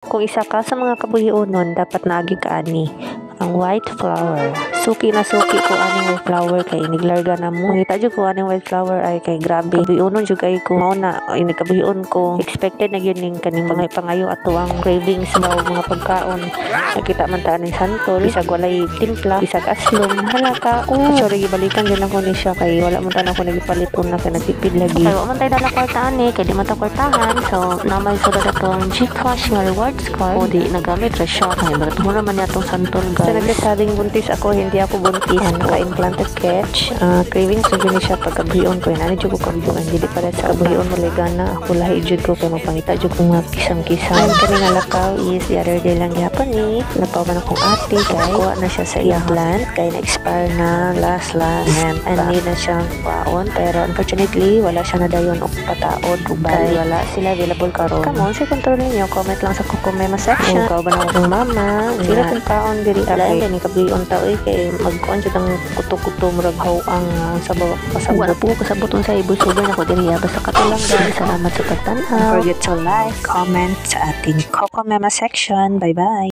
Kung isa ka sa mga kabuhiunon, dapat naagi ka ani ang white flower. Suki na suki ko aning white flower kay niglarga na mo. Ngita jud ko aning white flower ay kay grabe. Kabuhiunon jud kay ko mao na ini kabuhion ko. Expected na gyud ning kaning mga pangayo ato ang cravings daw mga pagkaon. Nakita man ta aning santol, bisag walay timpla, bisag aslom. Hala ka. Sorry balikan din ako ni siya kay wala man ta na ko nagipaliton na kay nagtipid lagi. Kay wa man tay dala kwarta ani kay di man ta kwartahan. So namay sa datong GCash nga rewards card. O di nagamit ra siya kay barat mo naman yatong santol guys. Sa nagsasading buntis ako, hindi ako buntis. Naka-implanted catch. Craving sa gini siya pagkabuhion ko. Ano dyan ko kabuhion. Hindi pala sa kabuhion mo legana. Ako lahi dyan ko. Kaya mapangita dyan ko mga kisang-kisang. Kani nga lakaw is the other day lang yapon ni. Lapaw man akong ate. Kaya kuha na siya sa iyang plant. Kaya na-expire na last. And need na siyang paon. Pero unfortunately, wala siya na dayon o pataod. Bali, wala sila available karon. Come on, sa control ninyo. Comment lang sa kukumema section. Kung ba na akong mama. Sila kong paon diri. Lain gani kabuhion ta oy kay magkuan jud ang kuto-kuto murag hawang sa bawah pasabot. Wala po kasabuton sa ibusugan ako diri basta katulang guys. Salamat sa pagtan-aw. Don't forget to like, comment sa ating Coco Mema section. Bye bye.